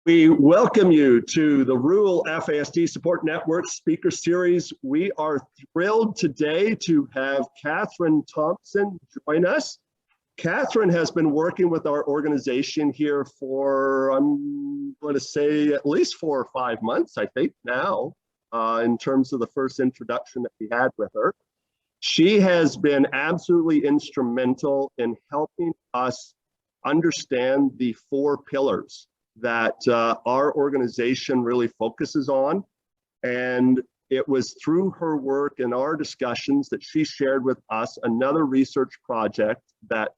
We welcome you to the Rural FASD Support Network Speaker Series. We are thrilled today to have Catherine Thompson join us. Catherine has been working with our organization here for, I'm going to say, at least 4 or 5 months, I think now, in terms of the first introduction that we had with her. She has been absolutely instrumental in helping us understand the 4 pillars that our organization really focuses on. And it was through her work and our discussions that she shared with us another research project that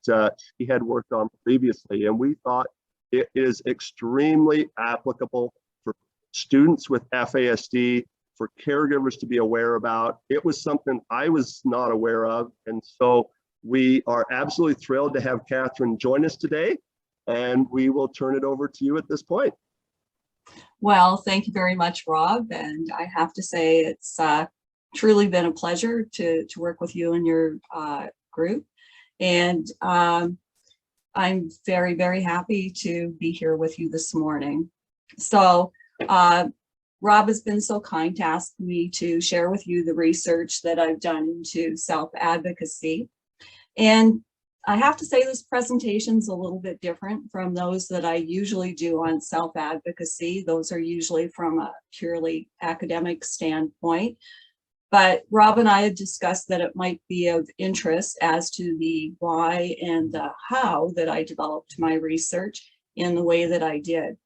she had worked on previously. And we thought it is extremely applicable for students with FASD, for caregivers to be aware about. It was something I was not aware of. And so we are absolutely thrilled to have Catherine join us today. And we will turn it over to you at this point. Well, thank you very much, Rob. And I have to say it's truly been a pleasure to work with you and your group. And I'm very, very happy to be here with you this morning. So Rob has been so kind to ask me to share with you the research that I've done into self-advocacy. And I have to say this presentation's a little bit different from those that I usually do on self-advocacy. Those are usually from a purely academic standpoint. But Rob and I had discussed that it might be of interest as to the why and the how that I developed my research in the way that I did.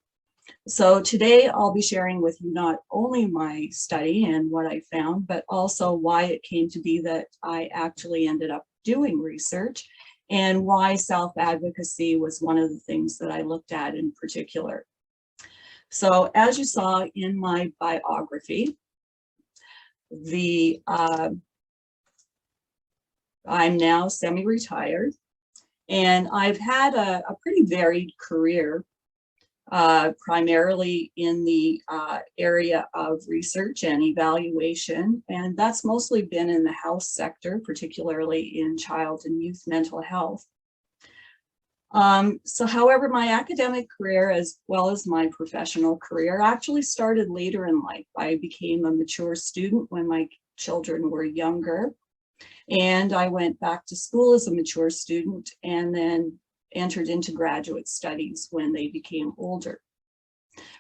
So today I'll be sharing with you not only my study and what I found, but also why it came to be that I actually ended up doing research, and why self-advocacy was one of the things that I looked at in particular. So as you saw in my biography, I'm now semi-retired, and I've had a pretty varied career, primarily in the area of research and evaluation, and that's mostly been in the health sector, particularly in child and youth mental health. However, my academic career as well as my professional career actually started later in life. I became a mature student when my children were younger, and I went back to school as a mature student and then entered into graduate studies when they became older.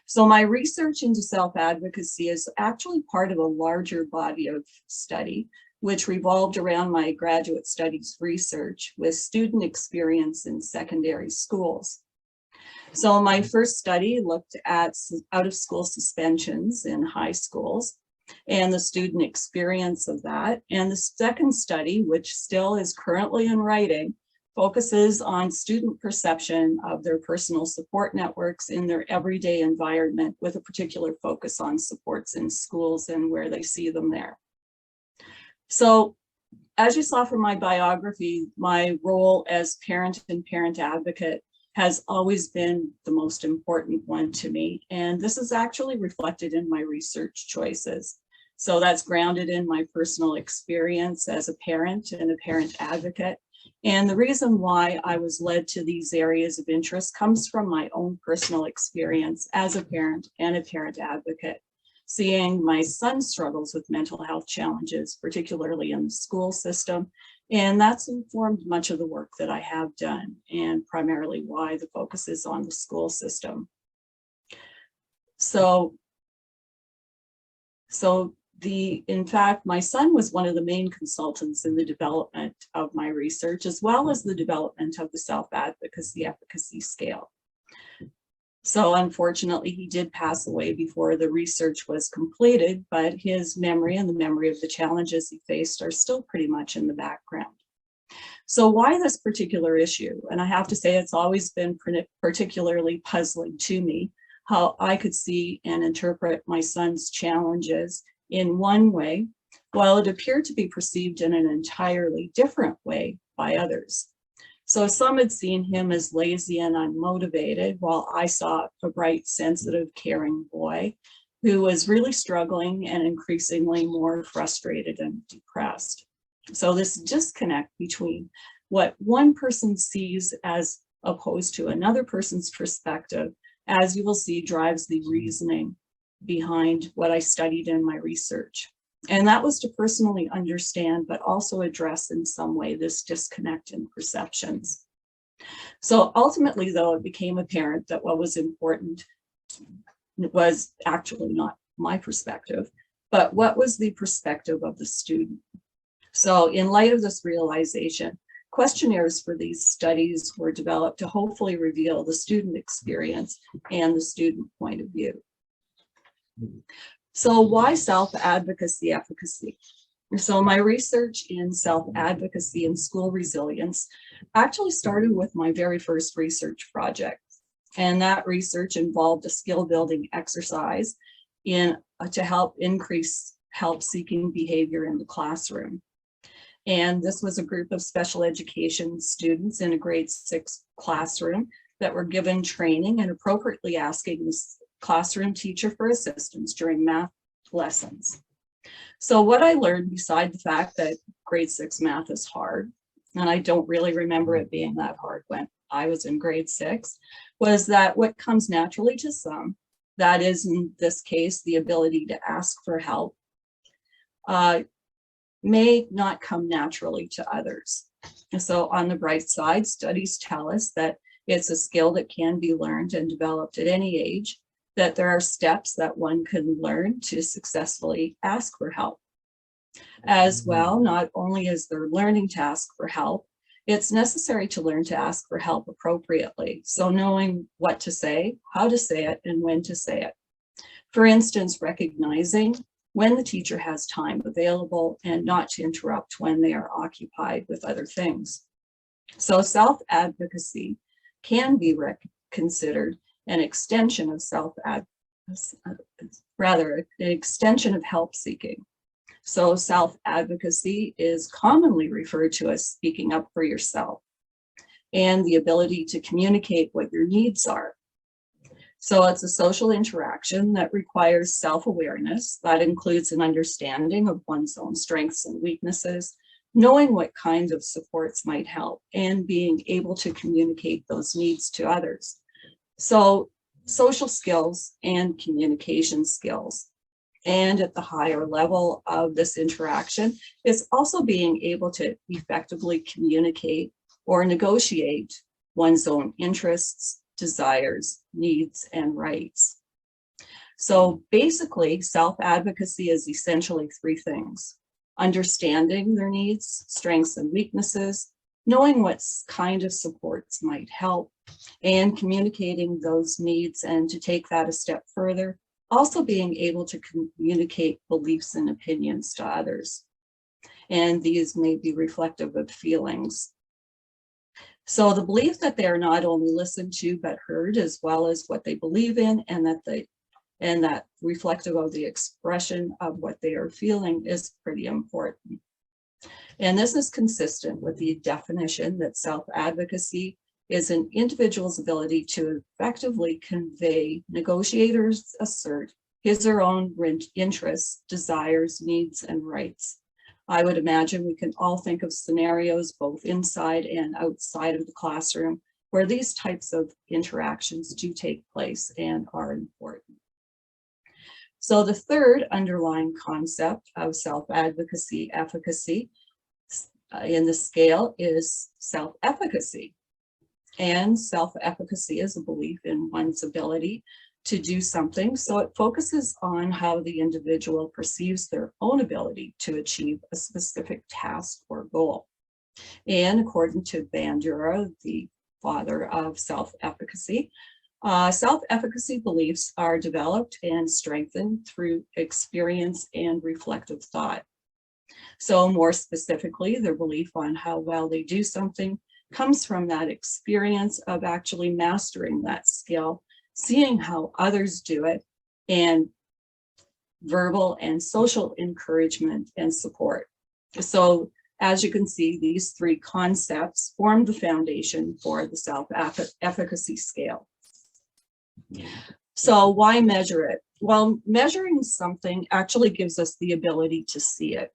So my research into self-advocacy is actually part of a larger body of study, which revolved around my graduate studies research with student experience in secondary schools. So my first study looked at out-of-school suspensions in high schools and the student experience of that. And the second study, which still is currently in writing, focuses on student perception of their personal support networks in their everyday environment, with a particular focus on supports in schools and where they see them there. So as you saw from my biography, my role as parent and parent advocate has always been the most important one to me. And this is actually reflected in my research choices. So that's grounded in my personal experience as a parent and a parent advocate. And the reason why I was led to these areas of interest comes from my own personal experience as a parent and a parent advocate, seeing my son's struggles with mental health challenges, particularly in the school system. And that's informed much of the work that I have done, and primarily why the focus is on the school system. In fact, my son was one of the main consultants in the development of my research, as well as the development of the self-advocacy efficacy scale. So unfortunately, he did pass away before the research was completed, but his memory and the memory of the challenges he faced are still pretty much in the background. So why this particular issue? And I have to say, it's always been particularly puzzling to me how I could see and interpret my son's challenges in one way, while it appeared to be perceived in an entirely different way by others. So some had seen him as lazy and unmotivated, while I saw a bright, sensitive, caring boy who was really struggling and increasingly more frustrated and depressed. So this disconnect between what one person sees as opposed to another person's perspective as you will see, drives the reasoning behind what I studied in my research. And that was to personally understand, but also address in some way this disconnect in perceptions. So ultimately, though, it became apparent that what was important was actually not my perspective, but what was the perspective of the student. So in light of this realization, questionnaires for these studies were developed to hopefully reveal the student experience and the student point of view. So why self-advocacy efficacy? So my research in self-advocacy and school resilience actually started with my very first research project. And that research involved a skill building exercise to help increase help-seeking behavior in the classroom. And this was a group of special education students in a grade 6 classroom that were given training and appropriately asking the classroom teacher for assistance during math lessons. So what I learned, beside the fact that grade 6 math is hard, and I don't really remember it being that hard when I was in grade 6, was that what comes naturally to some, that is in this case, the ability to ask for help, may not come naturally to others. So on the bright side, studies tell us that it's a skill that can be learned and developed at any age, that there are steps that one can learn to successfully ask for help. As well, not only is there learning to ask for help, it's necessary to learn to ask for help appropriately. So knowing what to say, how to say it, and when to say it. For instance, recognizing when the teacher has time available and not to interrupt when they are occupied with other things. So self-advocacy can be considered an extension of an extension of help seeking. So self-advocacy is commonly referred to as speaking up for yourself and the ability to communicate what your needs are. So it's a social interaction that requires self-awareness. That includes an understanding of one's own strengths and weaknesses, knowing what kinds of supports might help, and being able to communicate those needs to others. So social skills and communication skills. And at the higher level of this interaction, it's also being able to effectively communicate or negotiate one's own interests, desires, needs, and rights. So basically, self-advocacy is essentially 3 things: understanding their needs, strengths, and weaknesses, knowing what kind of supports might help, and communicating those needs, and to take that a step further, also being able to communicate beliefs and opinions to others. And these may be reflective of feelings. So the belief that they are not only listened to, but heard, as well as what they believe in, and that reflective of the expression of what they are feeling, is pretty important. And this is consistent with the definition that self-advocacy is an individual's ability to effectively convey, negotiate, or assert his or her own interests, desires, needs, and rights. I would imagine we can all think of scenarios both inside and outside of the classroom where these types of interactions do take place and are important. So the third underlying concept of self-advocacy efficacy in the scale is self-efficacy. And self-efficacy is a belief in one's ability to do something. So it focuses on how the individual perceives their own ability to achieve a specific task or goal. And according to Bandura, the father of self-efficacy, self-efficacy beliefs are developed and strengthened through experience and reflective thought. So more specifically, their belief on how well they do something comes from that experience of actually mastering that skill, seeing how others do it, and verbal and social encouragement and support. So as you can see, these 3 concepts form the foundation for the self-efficacy scale. So why measure it? Well, measuring something actually gives us the ability to see it.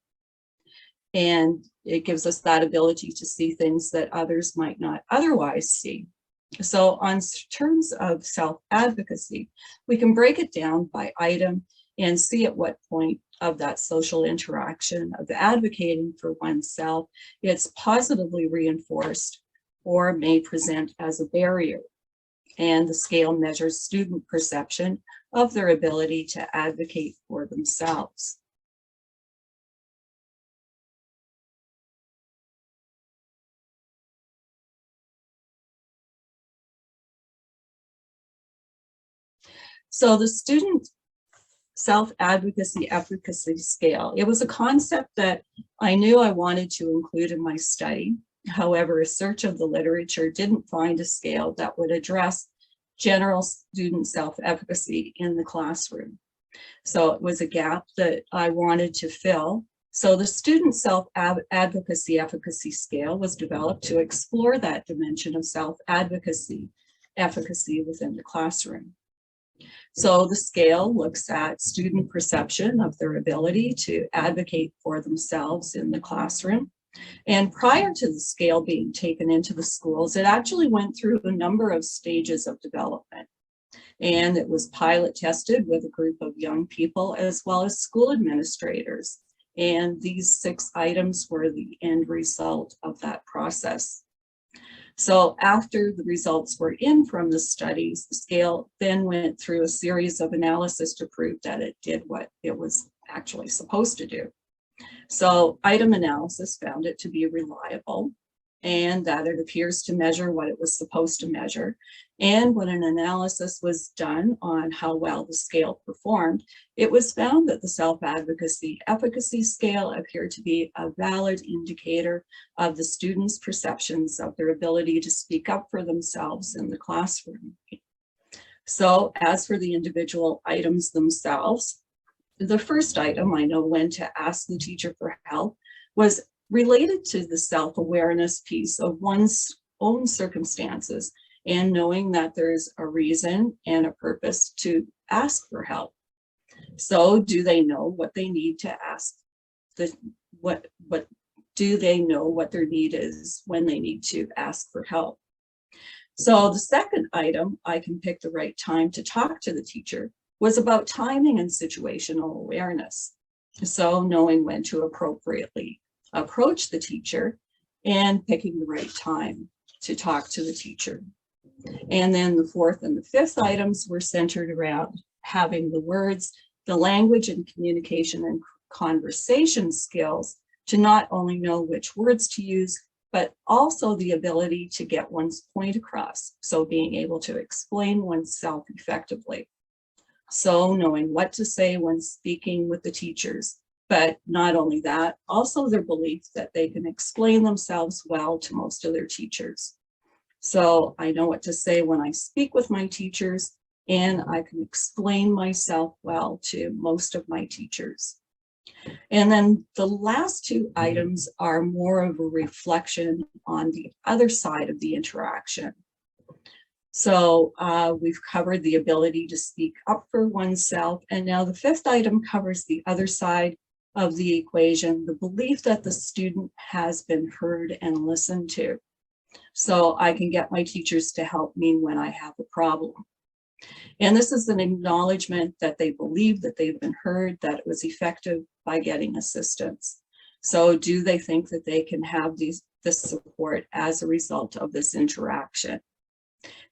And it gives us that ability to see things that others might not otherwise see. So on terms of self-advocacy, we can break it down by item and see at what point of that social interaction of advocating for oneself it's positively reinforced or may present as a barrier. And the scale measures student perception of their ability to advocate for themselves. So the student self-advocacy efficacy scale, it was a concept that I knew I wanted to include in my study. However, a search of the literature didn't find a scale that would address general student self-efficacy in the classroom. So it was a gap that I wanted to fill. So the student self-advocacy efficacy scale was developed to explore that dimension of self-advocacy efficacy within the classroom. So the scale looks at student perception of their ability to advocate for themselves in the classroom. And prior to the scale being taken into the schools, it actually went through a number of stages of development. And it was pilot tested with a group of young people as well as school administrators. And these 6 items were the end result of that process. So after the results were in from the studies, the scale then went through a series of analysis to prove that it did what it was actually supposed to do. So item analysis found it to be reliable and that it appears to measure what it was supposed to measure. And when an analysis was done on how well the scale performed, it was found that the self-advocacy efficacy scale appeared to be a valid indicator of the students' perceptions of their ability to speak up for themselves in the classroom. So as for the individual items themselves, the first item, I know when to ask the teacher for help, was related to the self-awareness piece of one's own circumstances and knowing that there's a reason and a purpose to ask for help. So do they know what they need to ask? What do they know what their need is when they need to ask for help? So the second item, I can pick the right time to talk to the teacher, was about timing and situational awareness. So knowing when to appropriately approach the teacher and picking the right time to talk to the teacher. And then the fourth and the fifth items were centered around having the words, the language and communication and conversation skills to not only know which words to use, but also the ability to get one's point across. So being able to explain oneself effectively. So knowing what to say when speaking with the teachers, but not only that, also their belief that they can explain themselves well to most of their teachers. So I know what to say when I speak with my teachers, and I can explain myself well to most of my teachers. And then the last 2 items are more of a reflection on the other side of the interaction. So we've covered the ability to speak up for oneself. And now the 5th item covers the other side of the equation, the belief that the student has been heard and listened to. So I can get my teachers to help me when I have a problem. And this is an acknowledgement that they believe that they've been heard, that it was effective by getting assistance. So do they think that they can have this support as a result of this interaction?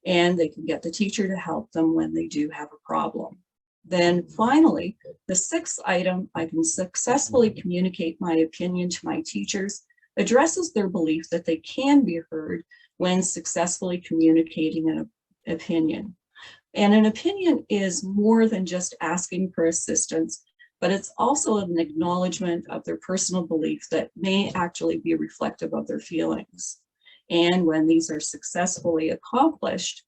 And they can get the teacher to help them when they do have a problem. Then finally, the 6th item, I can successfully communicate my opinion to my teachers, addresses their belief that they can be heard when successfully communicating an opinion. And an opinion is more than just asking for assistance, but it's also an acknowledgement of their personal belief that may actually be reflective of their feelings. And when these are successfully accomplished,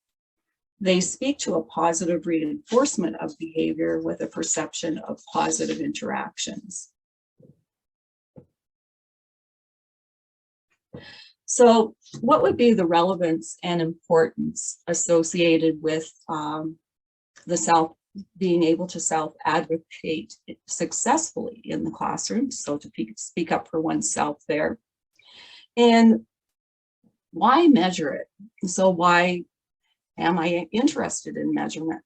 they speak to a positive reinforcement of behavior with a perception of positive interactions. So what would be the relevance and importance associated with being able to self-advocate successfully in the classroom, so to speak up for oneself there? And why measure it? So why am I interested in measurement?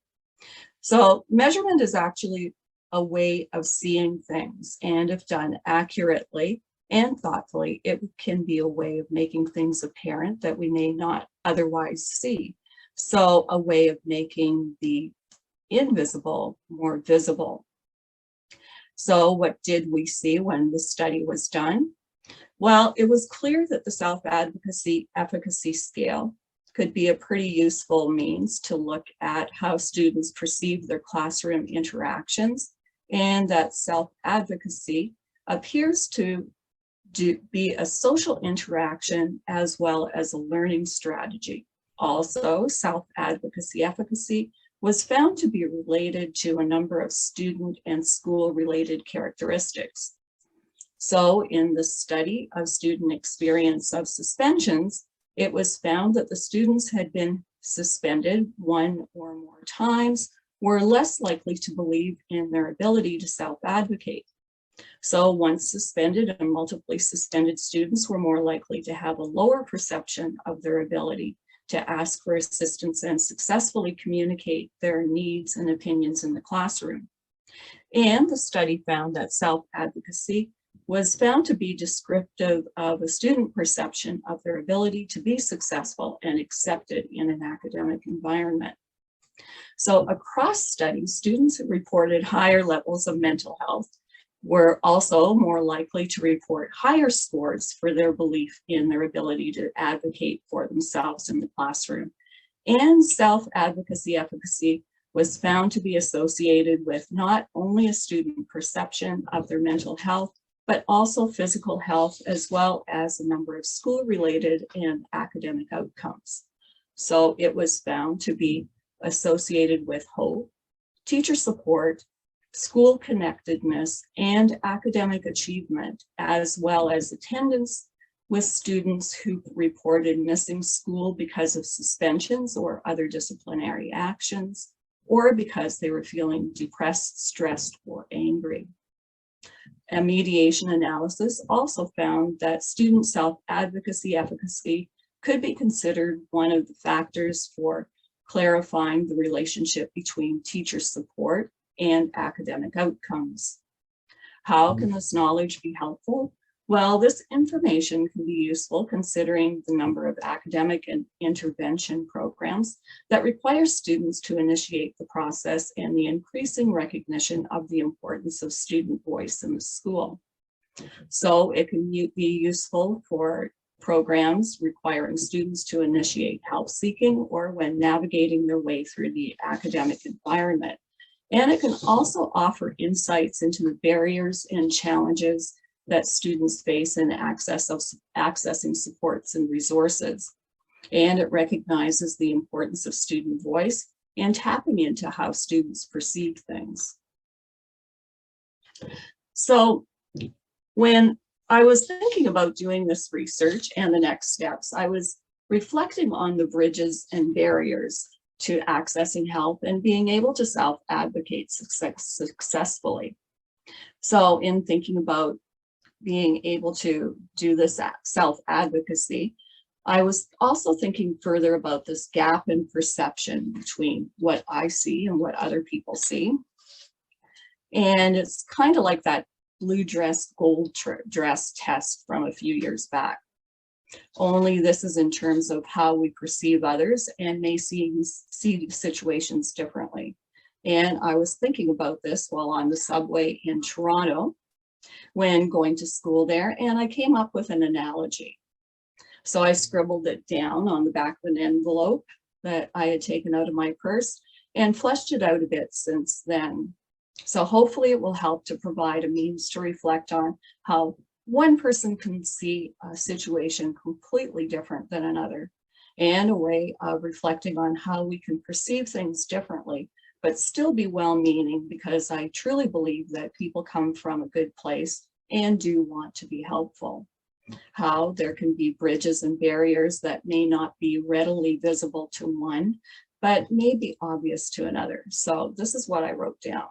So measurement is actually a way of seeing things, and if done accurately and thoughtfully, it can be a way of making things apparent that we may not otherwise see. So a way of making the invisible more visible. So what did we see when the study was done? Well, it was clear that the self-advocacy efficacy scale could be a pretty useful means to look at how students perceive their classroom interactions, and that self-advocacy appears to be a social interaction as well as a learning strategy. Also, self-advocacy efficacy was found to be related to a number of student and school-related characteristics. So in the study of student experience of suspensions, it was found that the students had been suspended one or more times were less likely to believe in their ability to self-advocate. So once suspended and multiply suspended students were more likely to have a lower perception of their ability to ask for assistance and successfully communicate their needs and opinions in the classroom. And the study found that self-advocacy was found to be descriptive of a student perception of their ability to be successful and accepted in an academic environment. So across studies, students who reported higher levels of mental health were also more likely to report higher scores for their belief in their ability to advocate for themselves in the classroom. And self-advocacy efficacy was found to be associated with not only a student perception of their mental health, but also physical health, as well as a number of school-related and academic outcomes. So it was found to be associated with hope, teacher support, school connectedness, and academic achievement, as well as attendance, with students who reported missing school because of suspensions or other disciplinary actions, or because they were feeling depressed, stressed, or angry. A mediation analysis also found that student self-advocacy efficacy could be considered one of the factors for clarifying the relationship between teacher support and academic outcomes. How can this knowledge be helpful? Well, this information can be useful considering the number of academic and intervention programs that require students to initiate the process and the increasing recognition of the importance of student voice in the school. So it can be useful for programs requiring students to initiate help seeking or when navigating their way through the academic environment. And it can also offer insights into the barriers and challenges that students face in accessing supports and resources. And it recognizes the importance of student voice and tapping into how students perceive things. So when I was thinking about doing this research and the next steps, I was reflecting on the bridges and barriers to accessing help and being able to self-advocate successfully. So in thinking about being able to do this self-advocacy, I was also thinking further about this gap in perception between what I see and what other people see. And it's kind of like that blue dress, gold dress test from a few years back. Only this is in terms of how we perceive others and may see situations differently. And I was thinking about this while on the subway in Toronto when going to school there, and I came up with an analogy. So I scribbled it down on the back of an envelope that I had taken out of my purse and fleshed it out a bit since then. So hopefully it will help to provide a means to reflect on how one person can see a situation completely different than another, and a way of reflecting on how we can perceive things differently, but still be well-meaning, because I truly believe that people come from a good place and do want to be helpful. How there can be bridges and barriers that may not be readily visible to one, but may be obvious to another. So this is what I wrote down.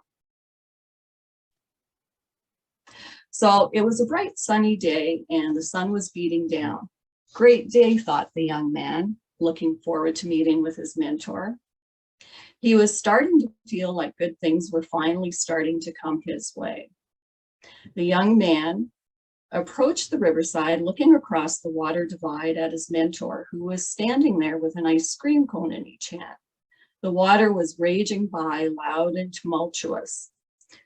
So it was a bright sunny day and the sun was beating down. Great day, thought the young man. looking forward to meeting with his mentor. He was starting to feel like good things were finally starting to come his way. The young man approached the riverside, looking across the water divide at his mentor, who was standing there with an ice cream cone in each hand. The water was raging by, loud and tumultuous.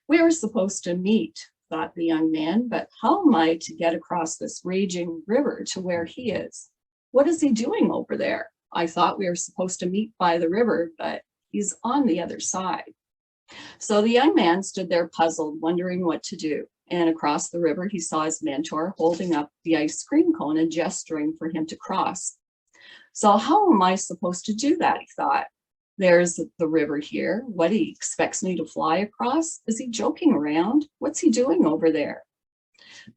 We were supposed to meet, thought the young man, but how am I to get across this raging river to where he is? What is he doing over there? I thought we were supposed to meet by the river, but he's on the other side. So the young man stood there puzzled, wondering what to do. And across the river, he saw his mentor holding up the ice cream cone and gesturing for him to cross. So how am I supposed to do that, he thought. There's the river here. What, he expects me to fly across? Is he joking around? What's he doing over there?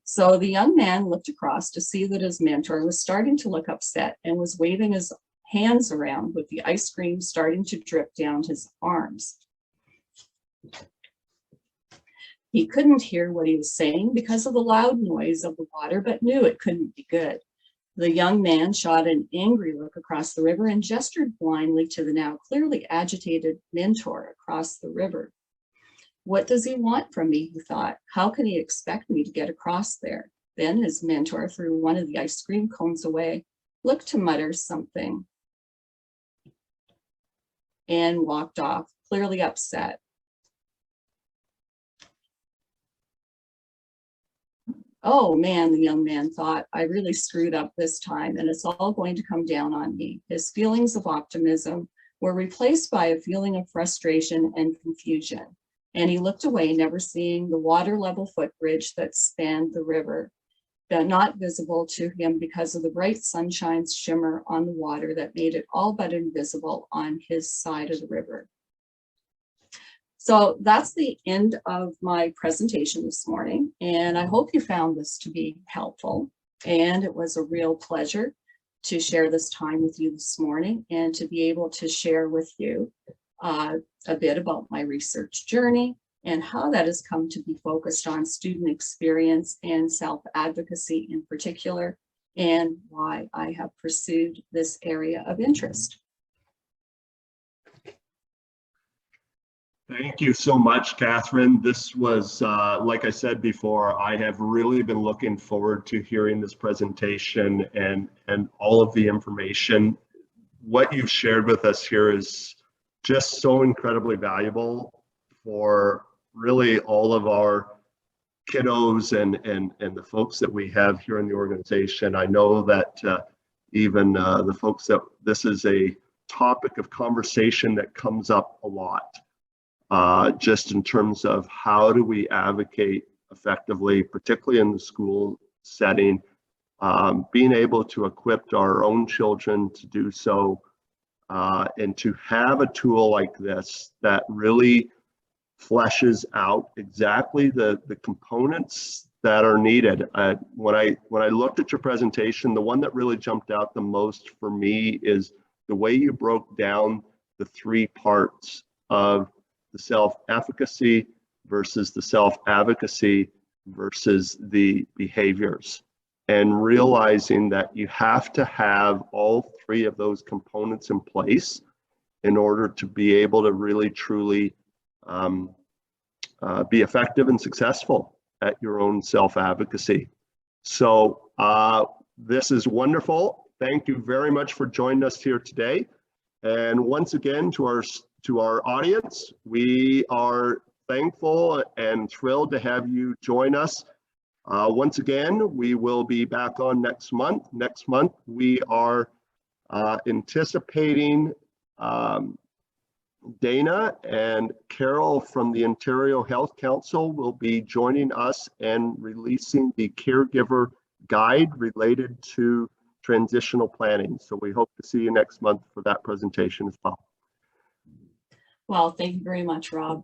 So the young man looked across to see that his mentor was starting to look upset and was waving his hands around with the ice cream starting to drip down his arms. He couldn't hear what he was saying because of the loud noise of the water, but knew it couldn't be good. The young man shot an angry look across the river and gestured blindly to the now clearly agitated mentor across the river. What does he want from me, he thought. How can he expect me to get across there? Then his mentor threw one of the ice cream cones away, looked to mutter something, and walked off, clearly upset. Oh man, the young man thought, I really screwed up this time and it's all going to come down on me. His feelings of optimism were replaced by a feeling of frustration and confusion. And he looked away, never seeing the water level footbridge that spanned the river, but not visible to him because of the bright sunshine's shimmer on the water that made it all but invisible on his side of the river. So that's the end of my presentation this morning, and I hope you found this to be helpful. And it was a real pleasure to share this time with you this morning and to be able to share with you a bit about my research journey and how that has come to be focused on student experience and self-advocacy in particular, and why I have pursued this area of interest. Thank you so much, Catherine. This was, like I said before, I have really been looking forward to hearing this presentation and all of the information. What you've shared with us here is just so incredibly valuable for really all of our kiddos and the folks that we have here in the organization. I know that even the folks that this is a topic of conversation that comes up a lot. Just in terms of how do we advocate effectively, particularly in the school setting, being able to equip our own children to do so, and to have a tool like this that really fleshes out exactly the components that are needed. When I looked at your presentation, the one that really jumped out the most for me is the way you broke down the three parts of the self-efficacy versus the self-advocacy versus the behaviors, and realizing that you have to have all three of those components in place in order to be able to really truly be effective and successful at your own self-advocacy. So this is wonderful. Thank you very much for joining us here today. And once again, to our audience, we are thankful and thrilled to have you join us. Once again, we will be back on next month. Next month, we are anticipating Dana and Carol from the Ontario Health Council will be joining us and releasing the caregiver guide related to transitional planning. So we hope to see you next month for that presentation as well. Well, thank you very much, Rob.